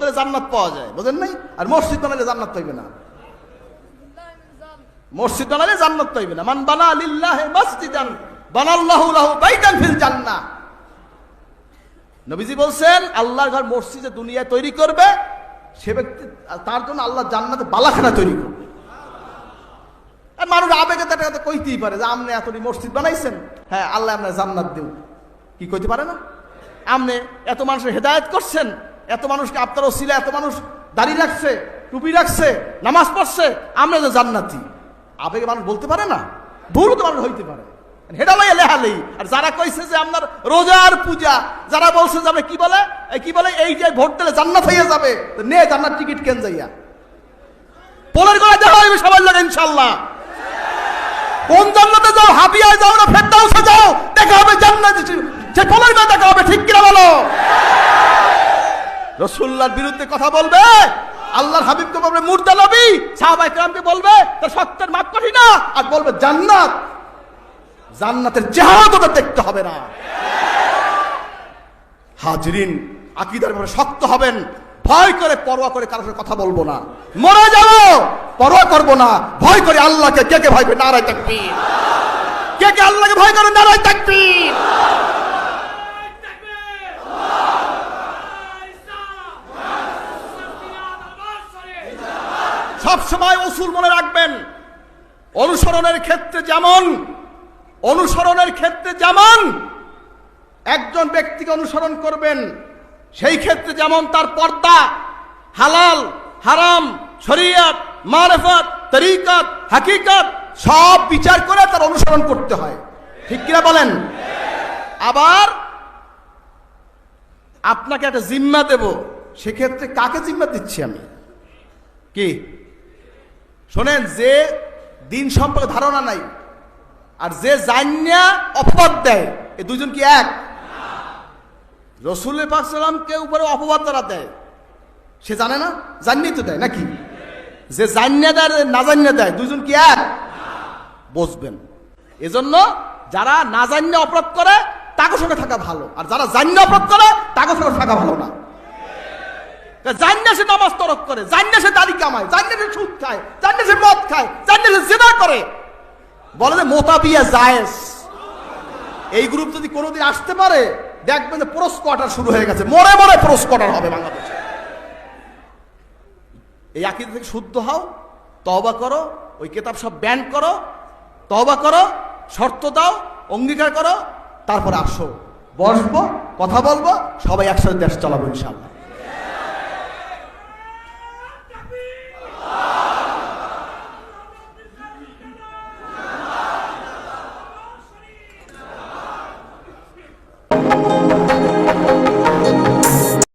দিলে জান্নাত পাওয়া যায়, বুঝেন নাই? আর মসজিদ বানালে জান্নাত পাইবে না, মসজিদ বানালে জান্নাত পাইবে না। মান বানা লিল্লাহি মাসজিদান বানাল্লাহু লাহু বাইতান ফিল জান্নাহ। নবীজি বলছেন আল্লাহর ঘর মসজিদে দুনিয়ায় তৈরি করবে, সে ব্যক্তি তার জন্য আল্লাহ জান্নাতে বালাখানা তৈরি করবে। আর মানুষ আবেগে তাতে কইতেই পারে যে আপনি এতটি মসজিদ বানাইছেন, হ্যাঁ আল্লাহ আপনার জান্নাত দেব, কি কইতে পারে না? আপনি এত মানুষের হেদায়েত করছেন, এত মানুষকে আপনার ওসিলা এত মানুষ দাড়ি রাখছে, টুপি রাখছে, নামাজ পড়ছে, আমরা যে জান্নাতি, আবেগে মানুষ বলতে পারে না? ভুল তো মানুষ হইতে পারে, হেডালাই লেহালেই। আর যারা কইছে যে আপনার রোজার পূজা, যারা বলছে যে কি বলে এই যে ভোট দিলে জান্নাত হয়ে যাবে, নে জান্নাত টিকিট কেন যাইয়া পোলের গলায় দেখা হবে সবার লাগে ইনশাল্লাহ। কোন জান্নাতে যাও? হাবিয়ায় যাও না ফেরদাউসে যাও, দেখা হবে জান্নাত, সে পোলের গলায় দেখা হবে, ঠিক কিনা বলো? রাসূলুল্লাহর বিরুদ্ধে কথা বলবে, আল্লাহর হাবিবকে বলবে মুর্দা নবী, সাহাবায়ে কেরামকে বলবে তার সত্যের মাপ কাঠি না, আর বলবে জান্নাত, জান্নাতের চেহারা তো দেখতে হবে না। হাজরিন, আকীদার ব্যাপারে শক্ত হবেন, ভয় করে পরোয়া করে কারোর সাথে কথা বলবো না, মরে যাবো পরোয়া করবো না, ভয় করে আল্লাহকে। কে কে ভয় করে? নারায়ে তাকবীর। কে কে আল্লাহকে ভয় করে? নারায়ে তাকবীর। সব সময় উসুল মনে রাখবেন, অনুসরণের ক্ষেত্রে যেমন একজন ব্যক্তিকে অনুসরণ করবেন, সেই ক্ষেত্রে যেমন তার পর্দা, হালাল হারাম, শরীয়ত, মারিফত, তরিকত, হাকিকত সব বিচার করে তার অনুসরণ করতে হয়, ঠিক কিনা বলেন? আবার আপনাকে একটা জিম্মা দেব, সেক্ষেত্রে কাকে জিম্মা দিচ্ছি আমি? কি শোনেন, যে দিন সম্পর্কে ধারণা নাই আর যে জান্না অপবাদ দেয়, এই দুইজন কি এক? রাসূল পাক সাল্লামকে উপরে অপবাদ তারা দেয়, সে জানে না, জান্নাই তো দেয় নাকি? যে জান্না দেয় না জান্না দেয়, দুইজন কি এক? বুঝবেন। এজন্য যারা না জান্না অপরাধ করে তাকে সঙ্গে থাকা ভালো, আর যারা জান্না অপরাধ করে তাকে সঙ্গে থাকা ভালো না। জান্না সে নামাজ তরক করে, জান্না সে দাড়ি কামায়, জান্না সে সুদ খায়, জান্না সে মদ খায়, জান্না সে জিনা করে, বলে যে মোতাবিয়া জায়েজ। এই গ্রুপ যদি কোনোদিন আসতে পারে, দেখবেন যে পোরস কোয়ার্টার শুরু হয়ে গেছে, মরে মরে পোরস কোয়ার্টার হবে বাংলাদেশে। এই আকীদা থেকে শুদ্ধ হও, তওবা করো, ওই কিতাব সব ব্যান করো, তওবা করো, শর্ত দাও, অঙ্গীকার করো, তারপরে আসো, বসবো, কথা বলবো, সবাই একসাথে দেশ চালাবো ইনশাআল্লাহ।